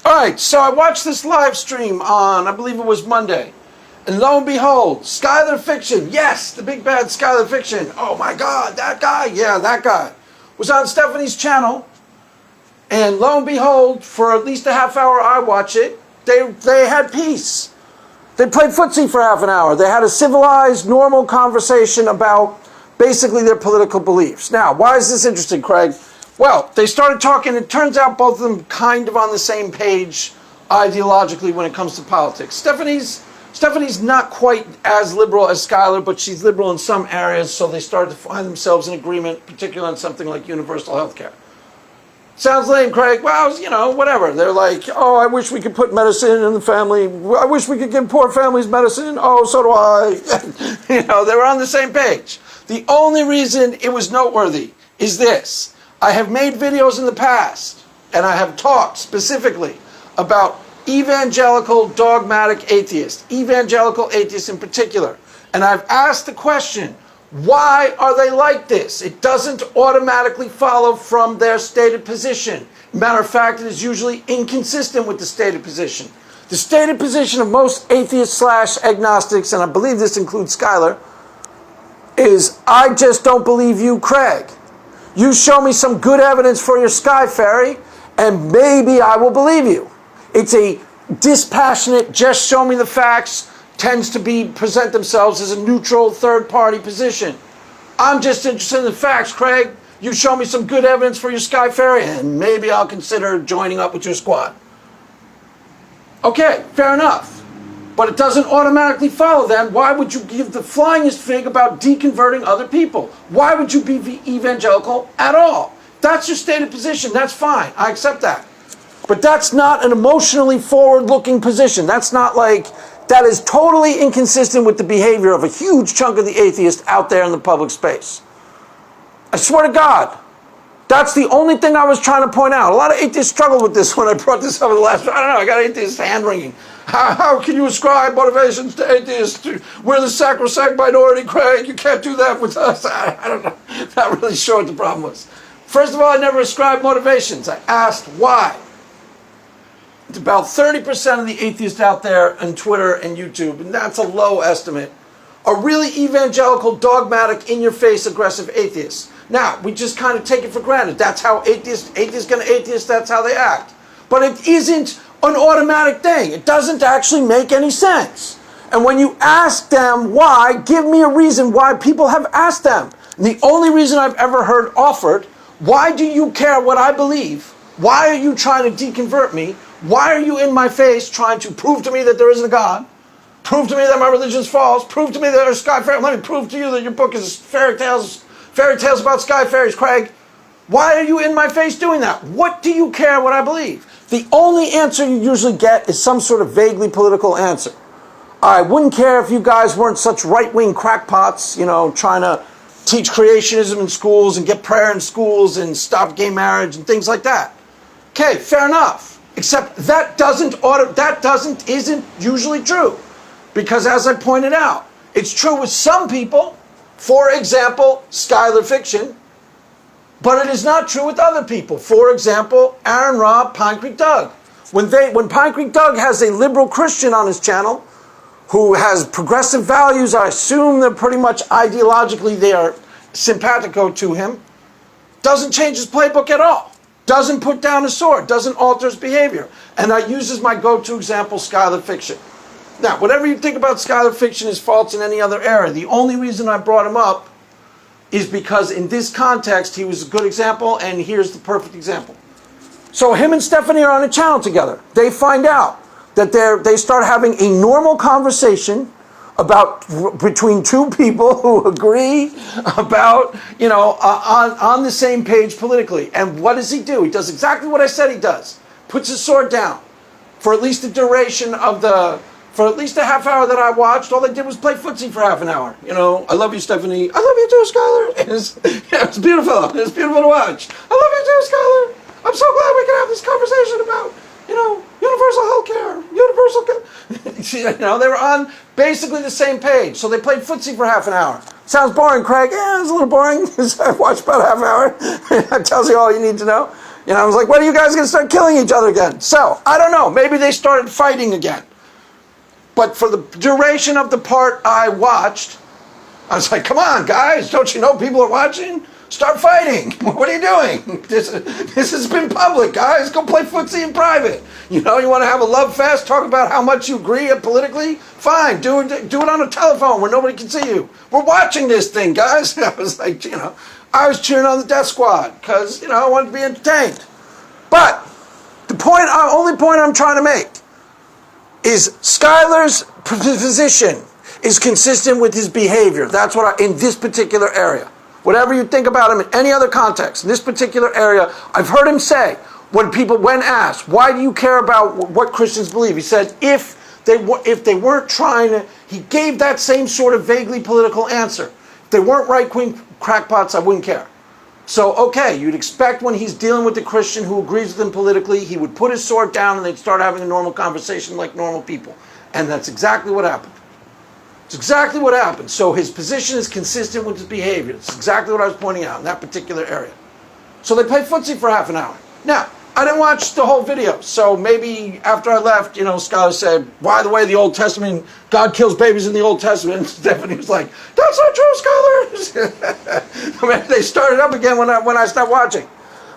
All right, so I watched this live stream on, I believe it was Monday. And lo and behold, Skylar Fiction, yes, the big bad Skylar Fiction. Oh my God, that guy, yeah, that guy, was on Stephanie's channel. And lo and behold, for at least a half hour I watch it, they had peace. They played footsie for half an hour. They had a civilized, normal conversation about basically their political beliefs. Now, why is this interesting, Craig? Well, they started talking, it turns out both of them kind of on the same page ideologically when it comes to politics. Stephanie's not quite as liberal as Skylar, but she's liberal in some areas, so they started to find themselves in agreement, particularly on something like universal health care. Sounds lame, Craig. Well, you know, whatever. They're like, oh, I wish we could put medicine in the family. I wish we could give poor families medicine. Oh, so do I. You know, they were on the same page. The only reason it was noteworthy is this. I have made videos in the past, and I have talked specifically about evangelical dogmatic atheists, evangelical atheists in particular. And I've asked the question, why are they like this? It doesn't automatically follow from their stated position. Matter of fact, it is usually inconsistent with the stated position. The stated position of most atheists / agnostics, and I believe this includes Skylar, is, I just don't believe you, Craig. You show me some good evidence for your sky fairy, and maybe I will believe you. It's a dispassionate, just show me the facts, tends to present themselves as a neutral third-party position. I'm just interested in the facts, Craig. You show me some good evidence for your sky fairy, and maybe I'll consider joining up with your squad. Okay, fair enough. But it doesn't automatically follow then. Why would you give the flyingest fig about deconverting other people? Why would you be evangelical at all? That's your stated position. That's fine. I accept that. But that's not an emotionally forward-looking position. That's not like, that is totally inconsistent with the behavior of a huge chunk of the atheists out there in the public space. I swear to God. That's the only thing I was trying to point out. A lot of atheists struggled with this when I brought this up in the last, I don't know, I got atheists hand-wringing. How can you ascribe motivations to atheists? We're the sacrosanct minority, Craig. You can't do that with us. I don't know. Not really sure what the problem was. First of all, I never ascribed motivations. I asked why. It's about 30% of the atheists out there on Twitter and YouTube, and that's a low estimate, are really evangelical, dogmatic, in-your-face, aggressive atheists. Now, we just kind of take it for granted. That's how atheists gonna atheists, that's how they act. But it isn't an automatic thing. It doesn't actually make any sense. And when you ask them why, give me a reason why people have asked them. And the only reason I've ever heard offered, why do you care what I believe? Why are you trying to deconvert me? Why are you in my face trying to prove to me that there isn't a God? Prove to me that my religion is false? Prove to me that there's sky fairies? Let me prove to you that your book is fairy tales about sky fairies, Craig. Why are you in my face doing that? What do you care what I believe? The only answer you usually get is some sort of vaguely political answer. I wouldn't care if you guys weren't such right-wing crackpots, you know, trying to teach creationism in schools and get prayer in schools and stop gay marriage and things like that. Okay, fair enough. Except that isn't usually true. Because as I pointed out, it's true with some people, for example, Skylar Fiction, but it is not true with other people. For example, Aaron Robb, Pine Creek Doug. When Pine Creek Doug has a liberal Christian on his channel who has progressive values, I assume they're pretty much ideologically they are simpatico to him, doesn't change his playbook at all. Doesn't put down his sword, doesn't alter his behavior. And I use as my go-to example Skylar Fiction. Now, whatever you think about Skylar Fiction is false in any other area. The only reason I brought him up is because in this context, he was a good example, and here's the perfect example. So him and Stephanie are on a channel together. They find out that they start having a normal conversation between two people who agree about, you know, on the same page politically. And what does he do? He does exactly what I said he does. Puts his sword down. For at least the duration of for at least a half hour that I watched, all they did was play footsie for half an hour. You know, I love you, Stephanie. I love you too, Skylar. It's beautiful. It's beautiful to watch. I love you too, Skylar. I'm so glad we can have this conversation about, you know, universal health care. You know, they were on basically the same page. So they played footsie for half an hour. Sounds boring, Craig. Yeah, it's a little boring. I watched about a half an hour. That tells you all you need to know. You know, I was like, when are you guys going to start killing each other again? So, I don't know. Maybe they started fighting again. But for the duration of the part I watched, I was like, come on, guys. Don't you know people are watching? Start fighting. What are you doing? This has been public, guys. Go play footsie in private. You know, you want to have a love fest, talk about how much you agree politically? Fine, do it on a telephone where nobody can see you. We're watching this thing, guys. I was like, you know, I was cheering on the Death Squad because, you know, I wanted to be entertained. But the only point I'm trying to make is Skylar's position is consistent with his behavior. That's what in this particular area. Whatever you think about him in any other context, in this particular area, I've heard him say, when asked, why do you care about what Christians believe? He said, if they weren't trying to, he gave that same sort of vaguely political answer. If they weren't right-wing crackpots, I wouldn't care. So, okay, you'd expect when he's dealing with the Christian who agrees with him politically, he would put his sword down and they'd start having a normal conversation like normal people. And that's exactly what happened. It's exactly what happened. So his position is consistent with his behavior. It's exactly what I was pointing out in that particular area. So they played footsie for half an hour. Now, I didn't watch the whole video, so maybe after I left, you know, Skylar said, by the way, the Old Testament, God kills babies in the Old Testament. And Stephanie was like, that's not true, Skylar. I mean, they started up again when I stopped watching.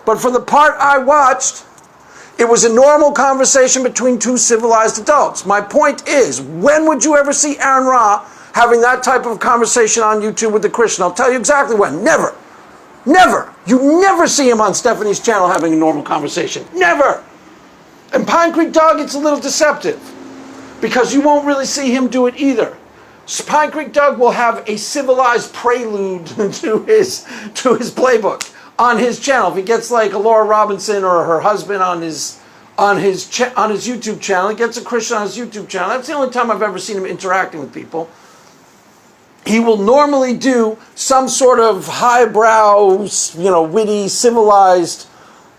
But for the part I watched, it was a normal conversation between two civilized adults. My point is, when would you ever see Aaron Ra having that type of conversation on YouTube with the Christian? I'll tell you exactly when. Never. Never. You never see him on Stephanie's channel having a normal conversation. Never. And Pine Creek Doug, it's a little deceptive because you won't really see him do it either. Pine Creek Doug will have a civilized prelude to his playbook on his channel. If he gets like a Laura Robinson or her husband on his YouTube channel, he gets a Christian on his YouTube channel. That's the only time I've ever seen him interacting with people. He will normally do some sort of highbrow, you know, witty, civilized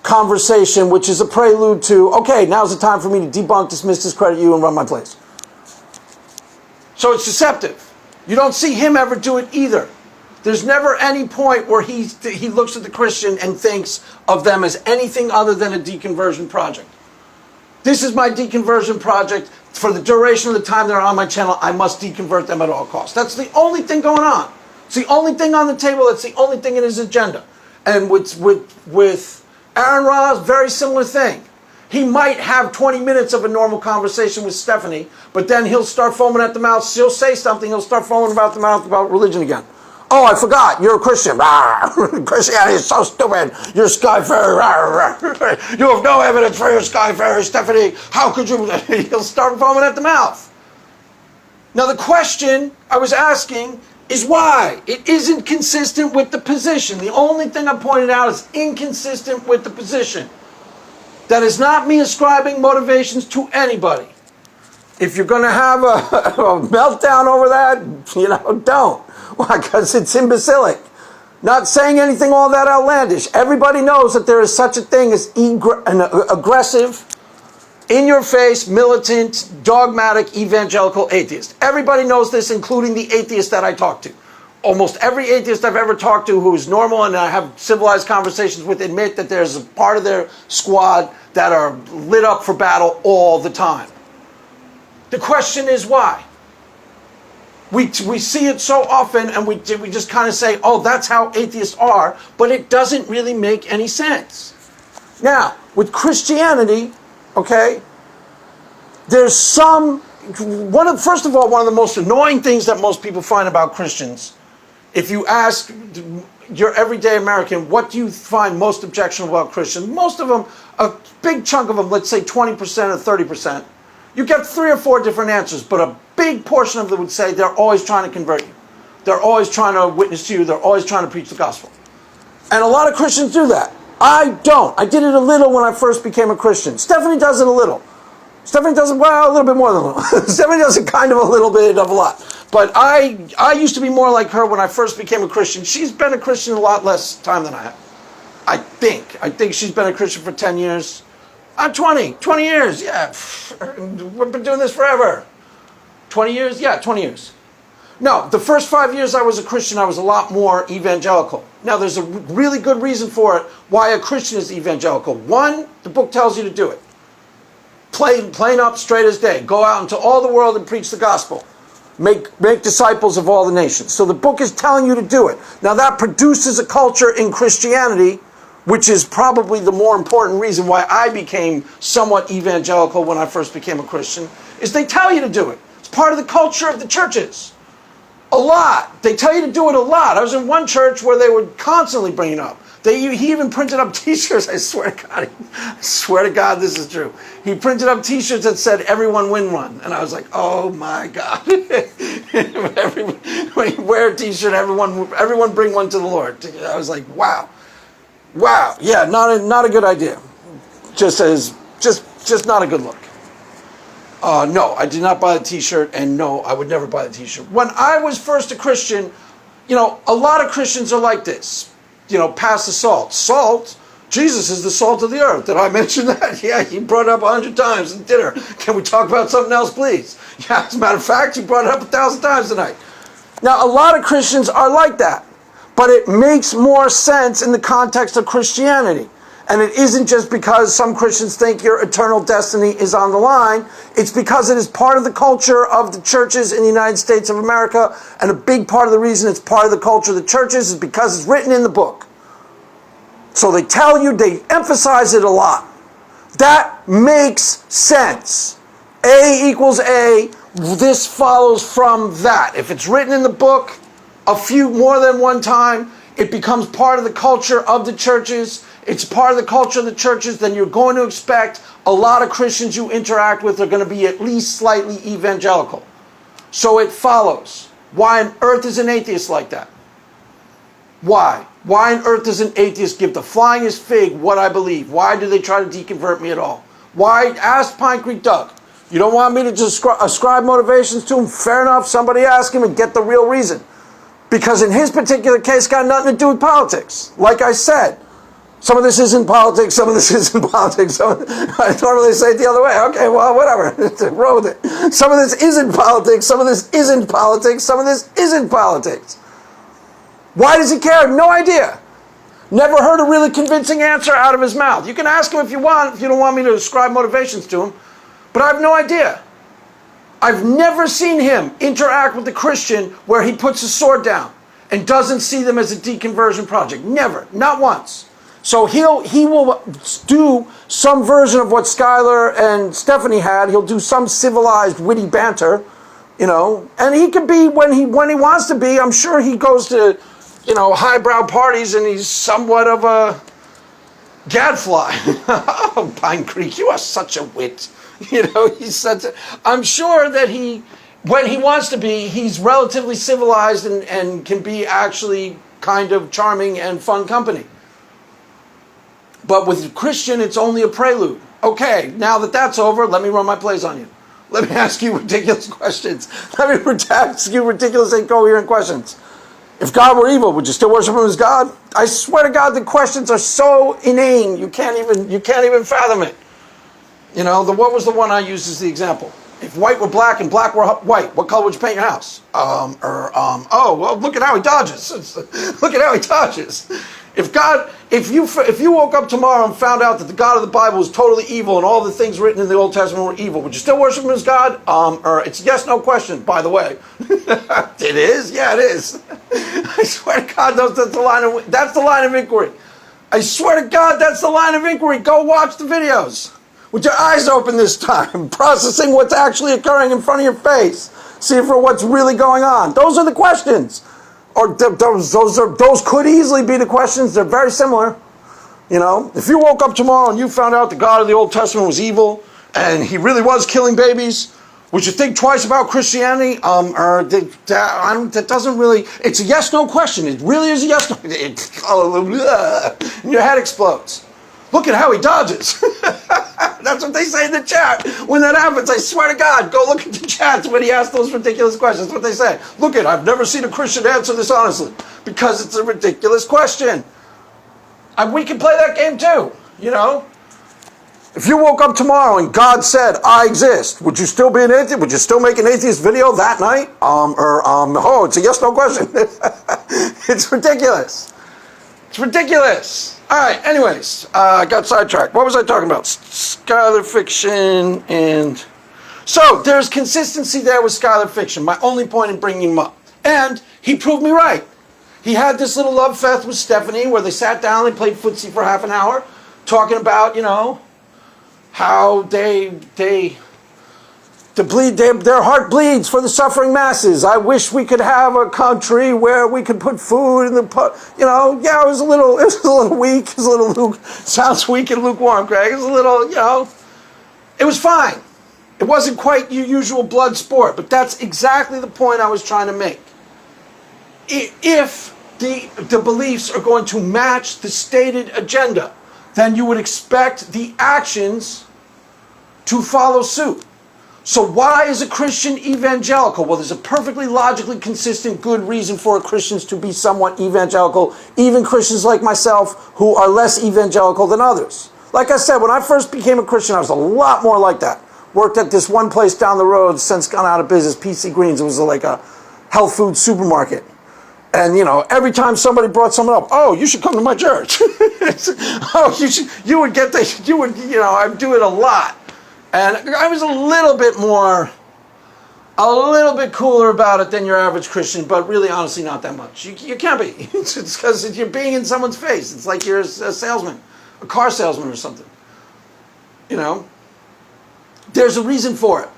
conversation, which is a prelude to, okay, now's the time for me to debunk, dismiss, discredit you, and run my place. So it's deceptive. You don't see him ever do it either. There's never any point where he looks at the Christian and thinks of them as anything other than a deconversion project. This is my deconversion project. For the duration of the time they're on my channel, I must deconvert them at all costs. That's the only thing going on. It's the only thing on the table. That's the only thing in his agenda. And with Aaron Ra, very similar thing. He might have 20 minutes of a normal conversation with Stephanie, but then he'll start foaming at the mouth. She'll say something. He'll start foaming about the mouth about religion again. Oh, I forgot. You're a Christian. Christianity is so stupid. You're Skyfarer. You have no evidence for your Skyfarer, Stephanie. How could you? He'll start foaming at the mouth. Now, the question I was asking is why? It isn't consistent with the position. The only thing I pointed out is inconsistent with the position. That is not me ascribing motivations to anybody. If you're going to have a meltdown over that, you know, don't. Why? Because it's imbecilic. Not saying anything all that outlandish. Everybody knows that there is such a thing as an aggressive, in-your-face, militant, dogmatic, evangelical atheist. Everybody knows this, including the atheists that I talk to. Almost every atheist I've ever talked to who is normal and I have civilized conversations with admit that there's a part of their squad that are lit up for battle all the time. The question is why? We see it so often and we just kind of say, oh, that's how atheists are, but it doesn't really make any sense. Now, with Christianity, okay, there's first of all, one of the most annoying things that most people find about Christians, if you ask your everyday American, what do you find most objectionable about Christians? Most of them, a big chunk of them, let's say 20% or 30%, you get 3 or 4 different answers, but a big portion of them would say they're always trying to convert you. They're always trying to witness to you. They're always trying to preach the gospel. And a lot of Christians do that. I don't. I did it a little when I first became a Christian. Stephanie does it a little. Stephanie does it, well, a little bit more than a little. Stephanie does it kind of a little bit of a lot. But I used to be more like her when I first became a Christian. She's been a Christian a lot less time than I have. I think she's been a Christian for 10 years. 20 years, yeah. We've been doing this forever. 20 years? Yeah, 20 years. No, the first 5 years I was a Christian, I was a lot more evangelical. Now, there's a really good reason for it, why a Christian is evangelical. One, the book tells you to do it. Plain up, straight as day. Go out into all the world and preach the gospel. Make disciples of all the nations. So the book is telling you to do it. Now, that produces a culture in Christianity, which is probably the more important reason why I became somewhat evangelical when I first became a Christian, is they tell you to do it. It's part of the culture of the churches. A lot. They tell you to do it a lot. I was in one church where they would constantly bring it up. He even printed up t-shirts. I swear to God, this is true. He printed up t-shirts that said, "Everyone win one." And I was like, oh my God. When you wear a t-shirt, everyone bring one to the Lord. I was like, wow. Wow. Yeah, not a good idea. Just not a good look. No, I did not buy the t-shirt, and no, I would never buy the t-shirt. When I was first a Christian, a lot of Christians are like this. Pass the salt. Salt? Jesus is the salt of the earth. Did I mention that? Yeah, he brought it up 100 times at dinner. Can we talk about something else, please? Yeah, as a matter of fact, he brought it up 1,000 times tonight. Now, a lot of Christians are like that, but it makes more sense in the context of Christianity. And it isn't just because some Christians think your eternal destiny is on the line. It's because it is part of the culture of the churches in the United States of America. And a big part of the reason it's part of the culture of the churches is because it's written in the book. So they tell you, they emphasize it a lot. That makes sense. A equals A. This follows from that. If it's written in the book more than one time, it becomes part of the culture of the churches. It's part of the culture of the churches. Then you're going to expect a lot of Christians you interact with are going to be at least slightly evangelical. So it follows. Why on earth is an atheist like that? Why? Why on earth does an atheist give the flyingest fig what I believe? Why do they try to deconvert me at all? Why? Ask Pine Creek Doug. You don't want me to just ascribe motivations to him? Fair enough. Somebody ask him and get the real reason. Because in his particular case, it's got nothing to do with politics. Like I said, some of this isn't politics, some of this isn't politics. I normally say it the other way. Okay, well, whatever. Roll with it. Some of this isn't politics, some of this isn't politics, some of this isn't politics. Why does he care? No idea. Never heard a really convincing answer out of his mouth. You can ask him if you want, if you don't want me to ascribe motivations to him. But I have no idea. I've never seen him interact with a Christian where he puts his sword down and doesn't see them as a deconversion project. Never. Not once. So he will do some version of what Skylar and Stephanie had. He'll do some civilized, witty banter, and he could be when he wants to be. I'm sure he goes to, highbrow parties and he's somewhat of a gadfly. Oh, Pine Creek, you are such a wit. He's such a. I'm sure that when he wants to be, he's relatively civilized and can be actually kind of charming and fun company. But with Christian, it's only a prelude. Okay, now that that's over, let me run my plays on you. Let me ask you ridiculous questions. Let me ask you ridiculous, incoherent questions. If God were evil, would you still worship him as God? I swear to God, the questions are so inane, you can't even fathom it. What was the one I used as the example? If white were black and black were white, what color would you paint your house? Oh, well, look at how he dodges. Look at how he dodges. If you woke up tomorrow and found out that the God of the Bible was totally evil and all the things written in the Old Testament were evil, would you still worship him as God? It's a yes, no question, by the way. It is? Yeah, it is. I swear to God, that's the line of inquiry. I swear to God, that's the line of inquiry. Go watch the videos. With your eyes open this time, processing what's actually occurring in front of your face. See for what's really going on. Those are the questions. Or those could easily be the questions. They're very similar. If you woke up tomorrow and you found out the God of the Old Testament was evil and he really was killing babies, would you think twice about Christianity? That doesn't really. It's a yes/no question. It really is a yes/no. And your head explodes. Look at how he dodges. That's what they say in the chat. When that happens, I swear to God, go look at the chats when he asks those ridiculous questions. That's what they say. Look at, I've never seen a Christian answer this honestly. Because it's a ridiculous question. We can play that game too, If you woke up tomorrow and God said, I exist, would you still be an atheist? Would you still make an atheist video that night? Oh, it's a yes, no question. It's ridiculous. It's ridiculous. All right, anyways, I got sidetracked. What was I talking about? Skylar fiction and... So, there's consistency there with Skylar fiction. My only point in bringing him up. And he proved me right. He had this little love fest with Stephanie where they sat down, they played footsie for half an hour, talking about, how their heart bleeds for the suffering masses. I wish we could have a country where we could put food in the, it was a little weak, it was a little sounds weak and lukewarm, Greg. It was a little, it was fine. It wasn't quite your usual blood sport, but that's exactly the point I was trying to make. If the beliefs are going to match the stated agenda, then you would expect the actions to follow suit. So why is a Christian evangelical? Well, there's a perfectly logically consistent good reason for Christians to be somewhat evangelical, even Christians like myself who are less evangelical than others. Like I said, when I first became a Christian, I was a lot more like that. Worked at this one place down the road, since gone out of business, PC Greens. It was like a health food supermarket. And, every time somebody brought someone up, oh, you should come to my church. Oh, I'd do it a lot. And I was a little bit cooler about it than your average Christian, but really, honestly, not that much. You can't be. It's because you're being in someone's face. It's like you're a salesman, a car salesman or something. There's a reason for it.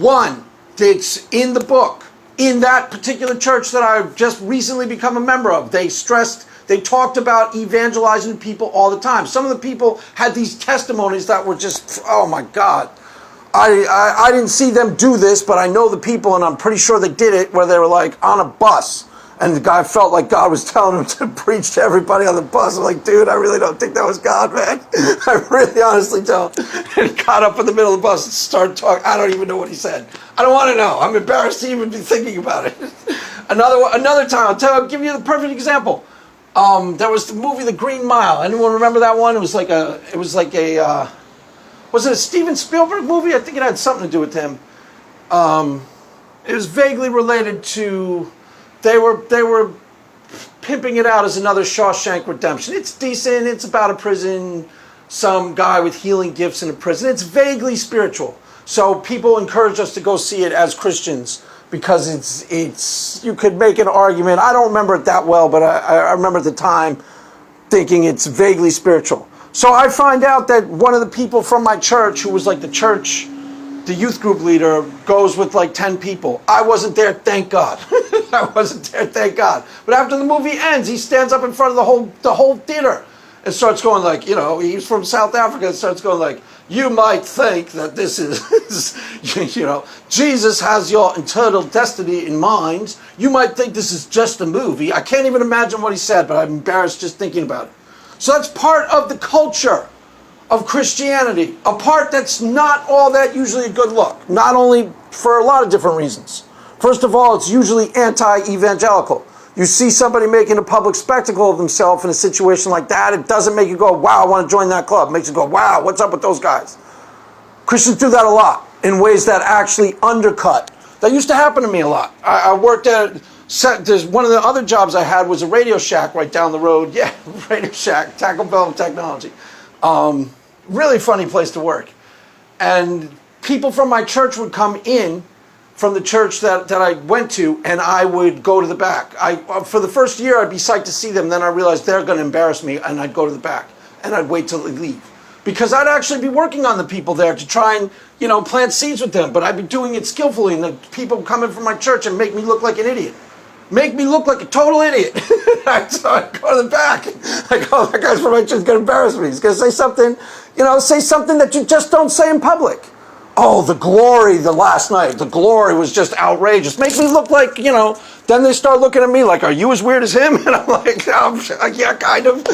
One, it's in the book. In that particular church that I've just recently become a member of, they talked about evangelizing people all the time. Some of the people had these testimonies that were just, oh my God. I didn't see them do this, but I know the people, and I'm pretty sure they did it, where they were like on a bus, and the guy felt like God was telling him to preach to everybody on the bus. I'm like, dude, I really don't think that was God, man. I really honestly don't. And he got up in the middle of the bus and started talking. I don't even know what he said. I don't want to know. I'm embarrassed to even be thinking about it. Another time, I'll give you the perfect example. There was the movie The Green Mile. Anyone remember that one? It was like a was it a Steven Spielberg movie? I think it had something to do with him. It was vaguely related to, they were pimping it out as another Shawshank Redemption. It's decent. It's about a prison, some guy with healing gifts in a prison. It's vaguely spiritual. So people encourage us to go see it as Christians because it's you could make an argument. I don't remember it that well, but I remember at the time thinking it's vaguely spiritual. So I find out that one of the people from my church, who was like the youth group leader, goes with like 10 people. I wasn't there, thank God. I wasn't there, thank God. But after the movie ends, he stands up in front of the whole theater and starts going like, he's from South Africa, and starts going like, you might think that this is, Jesus has your eternal destiny in mind. You might think this is just a movie. I can't even imagine what he said, but I'm embarrassed just thinking about it. So that's part of the culture of Christianity, a part that's not all that usually a good look, not only for a lot of different reasons. First of all, it's usually anti-evangelical. You see somebody making a public spectacle of themselves in a situation like that, it doesn't make you go, wow, I want to join that club. It makes you go, wow, what's up with those guys? Christians do that a lot in ways that actually undercut. That used to happen to me a lot. I worked at, there's one of the other jobs I had was a Radio Shack right down the road. Yeah, Radio Shack, Taco Bell Technology. Really funny place to work. And people from my church would come in from the church that I went to, and I would go to the back. For the first year, I'd be psyched to see them. Then I realized they're going to embarrass me, and I'd go to the back. And I'd wait till they leave. Because I'd actually be working on the people there to try and, plant seeds with them. But I'd be doing it skillfully, and the people come in from my church and make me look like an idiot. Make me look like a total idiot. So I go to the back. I go, that guy's from my church is going to embarrass me. He's going to say something, say something that you just don't say in public. Oh, the glory the last night. The glory was just outrageous. Make me look like, then they start looking at me like, are you as weird as him? And I'm like, yeah, kind of.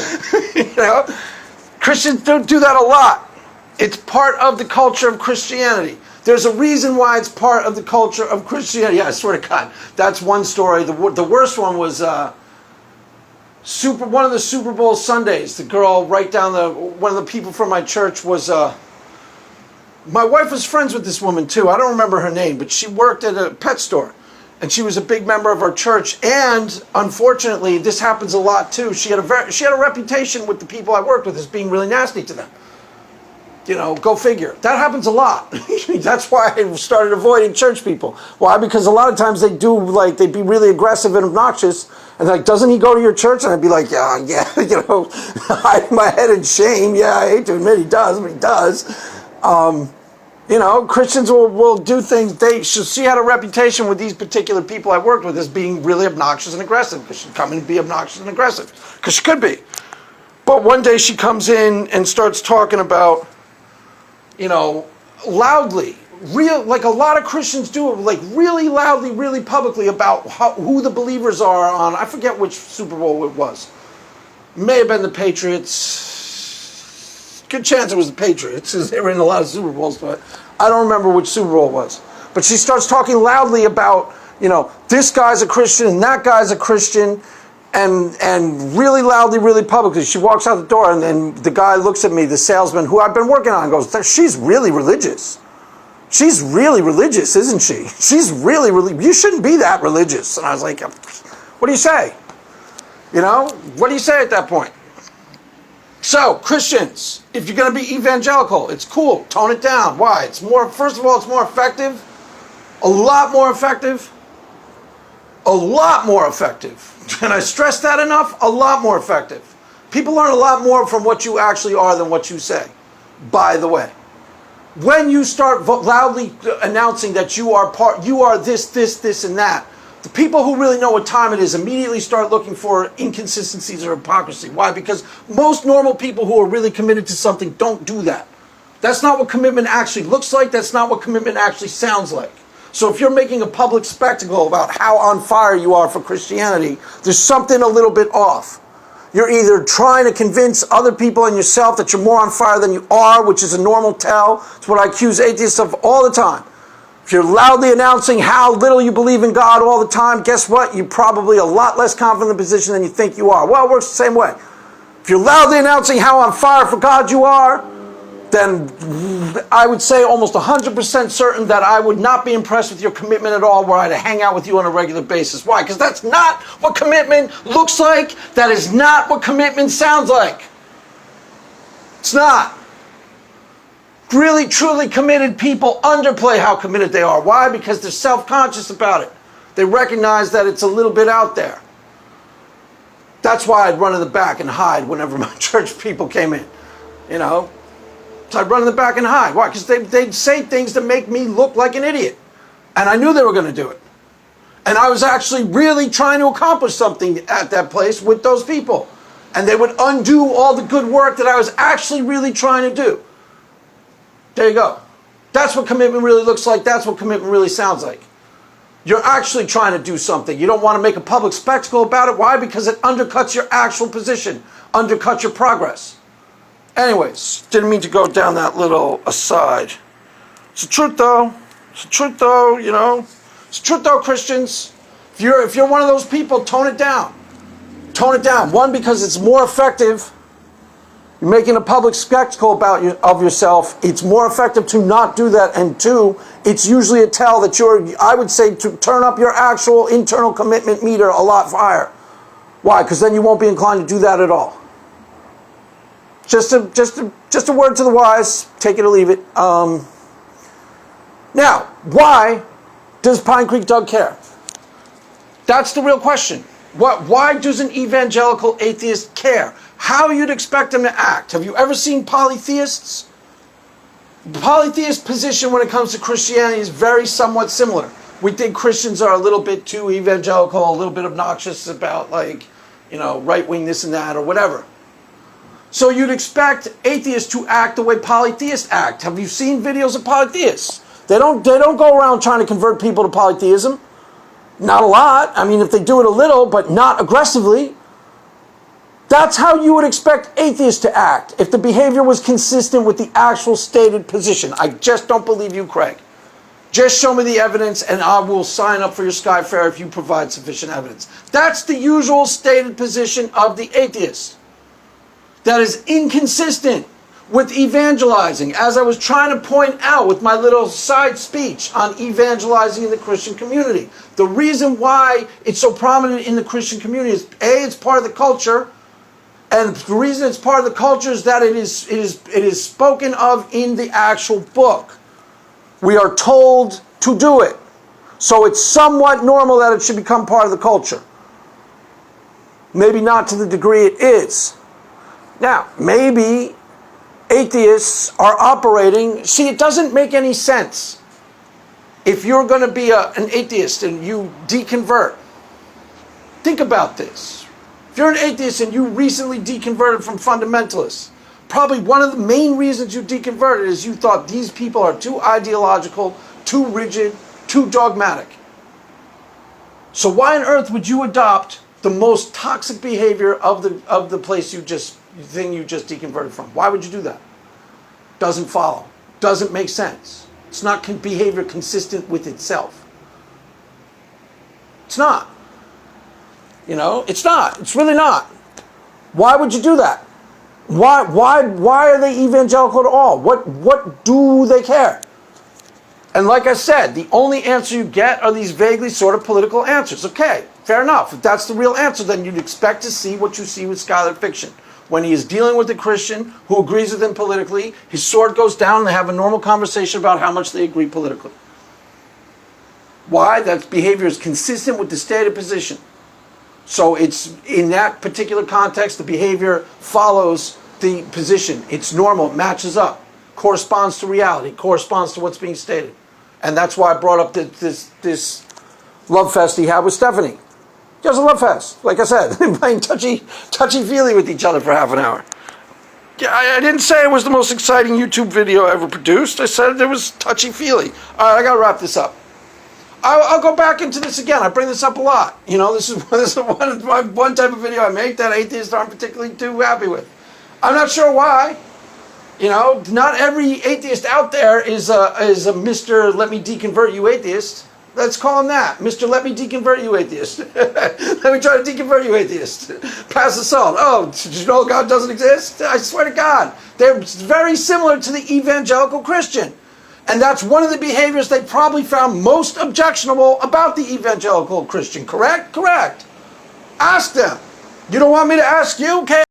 Christians don't do that a lot. It's part of the culture of Christianity. There's a reason why it's part of the culture of Christianity. Yeah, I swear to God. That's one story. The worst one was, one of the Super Bowl Sundays, the girl right down one of the people from my church was, my wife was friends with this woman too. I don't remember her name, but she worked at a pet store. And she was a big member of our church. And unfortunately, this happens a lot too. She had a reputation with the people I worked with as being really nasty to them. You know, go figure. That happens a lot. That's why I started avoiding church people. Why? Because a lot of times they'd be really aggressive and obnoxious. And like, doesn't he go to your church? And I'd be like, yeah, you know, hide my head in shame. Yeah, I hate to admit he does, but he does. You know, Christians will do things. She had a reputation with these particular people I worked with as being really obnoxious and aggressive. Because she'd come in and be obnoxious and aggressive. Because she could be. But one day she comes in and starts talking about, you know, loudly, like a lot of Christians do, like really loudly, really publicly about who the believers are on, I forget which Super Bowl it was. May have been the Patriots. Good chance it was the Patriots, because they were in a lot of Super Bowls, but I don't remember which Super Bowl it was. But she starts talking loudly about, you know, this guy's a Christian and that guy's a Christian, and really loudly, really publicly. She walks out the door, and then the guy looks at me, the salesman, who I've been working on, goes, she's really religious. She's really religious, isn't she? She's really, you shouldn't be that religious. And I was like, what do you say? You know, what do you say at that point? So, Christians, if you're going to be evangelical, it's cool. Tone it down. Why? First of all, it's more effective. A lot more effective. A lot more effective. Can I stress that enough? A lot more effective. People learn a lot more from what you actually are than what you say. By the way. When you start loudly announcing that you are this, and that, the people who really know what time it is immediately start looking for inconsistencies or hypocrisy. Why? Because most normal people who are really committed to something don't do that. That's not what commitment actually looks like. That's not what commitment actually sounds like. So if you're making a public spectacle about how on fire you are for Christianity, there's something a little bit off. You're either trying to convince other people and yourself that you're more on fire than you are, which is a normal tell. It's what I accuse atheists of all the time. If you're loudly announcing how little you believe in God all the time, guess what? You're probably a lot less confident in the position than you think you are. Well, it works the same way. If you're loudly announcing how on fire for God you are, then I would say almost 100% certain that I would not be impressed with your commitment at all were I to hang out with you on a regular basis. Why? Because that's not what commitment looks like. That is not what commitment sounds like. It's not. Really, truly committed people underplay how committed they are. Why? Because they're self-conscious about it. They recognize that it's a little bit out there. That's why I'd run in the back and hide whenever my church people came in. You know? So I'd run in the back and hide. Why? Because they'd say things to make me look like an idiot. And I knew they were going to do it. And I was actually really trying to accomplish something at that place with those people. And they would undo all the good work that I was actually really trying to do. There you go. That's what commitment really looks like. That's what commitment really sounds like. You're actually trying to do something. You don't want to make a public spectacle about it. Why? Because it undercuts your actual position, undercuts your progress. Anyways, didn't mean to go down that little aside. It's the truth, though. It's the truth, though, you know. It's the truth, though, Christians. If you're one of those people, tone it down. Tone it down. One, because it's more effective. You're making a public spectacle of yourself. It's more effective to not do that. And two, it's usually a tell that I would say, to turn up your actual internal commitment meter a lot higher. Why? Because then you won't be inclined to do that at all. Just a word to the wise. Take it or leave it. Now, why does Pine Creek Doug care? That's the real question. Why does an evangelical atheist care? How you'd expect them to act? Have you ever seen polytheists? The polytheist position when it comes to Christianity is very somewhat similar. We think Christians are a little bit too evangelical, a little bit obnoxious about, like, you know, right-wing this and that or whatever. So you'd expect atheists to act the way polytheists act. Have you seen videos of polytheists? They don't go around trying to convert people to polytheism. Not a lot. I mean, if they do it a little, but not aggressively. That's how you would expect atheists to act if the behavior was consistent with the actual stated position. I just don't believe you, Craig. Just show me the evidence and I will sign up for your Sky Fair if you provide sufficient evidence. That's the usual stated position of the atheist. That is inconsistent with evangelizing, as I was trying to point out with my little side speech on evangelizing in the Christian community. The reason why it's so prominent in the Christian community is, A, it's part of the culture, and the reason it's part of the culture is that it is spoken of in the actual book. We are told to do it. So it's somewhat normal that it should become part of the culture. Maybe not to the degree it is. Now, maybe atheists are operating... See, it doesn't make any sense. If you're going to be an atheist and you deconvert, think about this. If you're an atheist and you recently deconverted from fundamentalists, probably one of the main reasons you deconverted is you thought these people are too ideological, too rigid, too dogmatic. So why on earth would you adopt the most toxic behavior of the place you just deconverted from? Why would you do that? Doesn't follow. Doesn't make sense. It's not behavior consistent with itself. It's not. You know, it's not. It's really not. Why would you do that? Why are they evangelical at all? What do they care? And like I said, the only answer you get are these vaguely sort of political answers. Okay, fair enough. If that's the real answer, then you'd expect to see what you see with Skylar fiction. When he is dealing with a Christian who agrees with him politically, his sword goes down and they have a normal conversation about how much they agree politically. Why? That behavior is consistent with the stated position. So it's in that particular context, the behavior follows the position. It's normal, it matches up, corresponds to reality, corresponds to what's being stated. And that's why I brought up this love fest he had with Stephanie. Just a love fest, like I said, playing touchy-feely with each other for half an hour. Yeah, I didn't say it was the most exciting YouTube video ever produced. I said there was touchy-feely. All right, I got to wrap this up. I'll go back into this again. I bring this up a lot. You know, this is one type of video I make that atheists aren't particularly too happy with. I'm not sure why. You know, not every atheist out there is a Mr. Let me deconvert you atheist. Let's call him that. Mr. Let me deconvert you atheist. Let me try to deconvert you atheist. Pass the salt. Oh, did you know God doesn't exist? I swear to God. They're very similar to the evangelical Christian. And that's one of the behaviors they probably found most objectionable about the evangelical Christian. Correct? Correct. Ask them. You don't want me to ask you? Okay.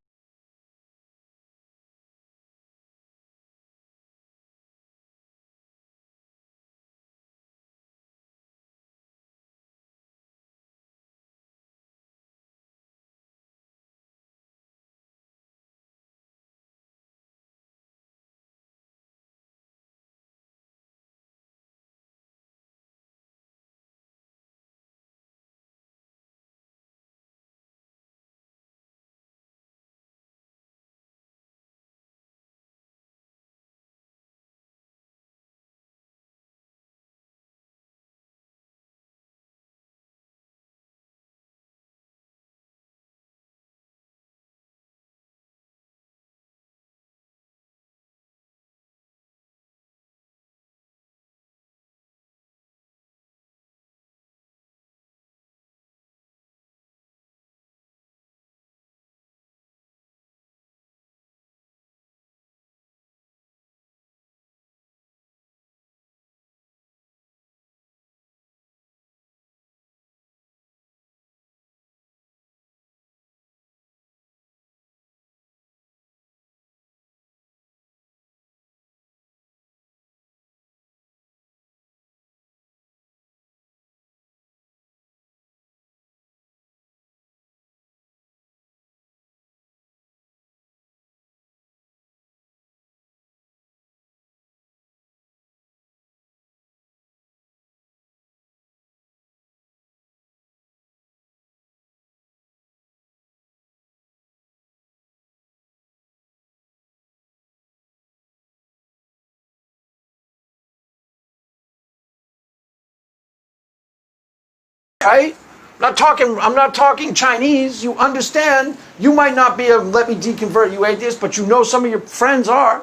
Right? I'm not talking Chinese. You understand. You might not be a let me deconvert you atheist, but you know some of your friends are.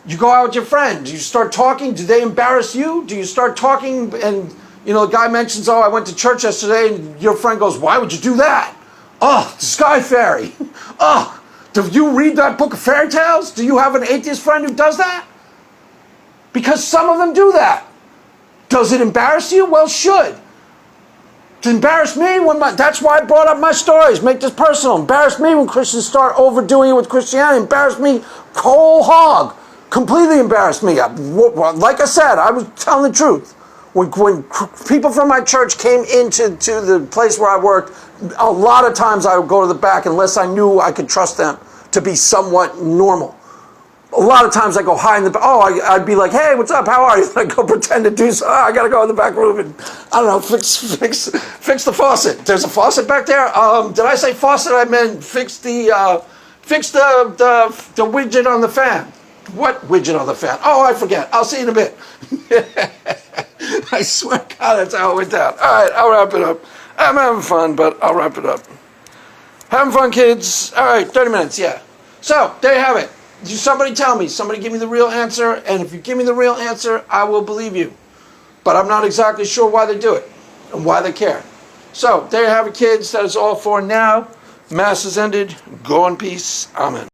You go out with your friends. You start talking. Do they embarrass you? Do you start talking and, the guy mentions, oh, I went to church yesterday, and your friend goes, why would you do that? Oh, the Sky Fairy. Oh, do you read that book of fairy tales? Do you have an atheist friend who does that? Because some of them do that. Does it embarrass you? Well, should. To embarrass me that's why I brought up my stories. Make this personal. Embarrass me when Christians start overdoing it with Christianity. Embarrass me whole hog. Completely embarrassed me. Like I said, I was telling the truth. When people from my church came into the place where I worked, a lot of times I would go to the back unless I knew I could trust them to be somewhat normal. A lot of times I go hide in the back. Oh, I'd be like, hey, what's up? How are you? And I go pretend to do something. I got to go in the back room and, I don't know, fix the faucet. There's a faucet back there. Did I say faucet? I meant fix the widget on the fan. What widget on the fan? Oh, I forget. I'll see you in a bit. I swear to God, that's how it went down. All right, I'll wrap it up. I'm having fun, but I'll wrap it up. Having fun, kids. All right, 30 minutes, yeah. So, there you have it. Somebody tell me. Somebody give me the real answer. And if you give me the real answer, I will believe you. But I'm not exactly sure why they do it and why they care. So, there you have it, kids. That is all for now. Mass is ended. Go in peace. Amen.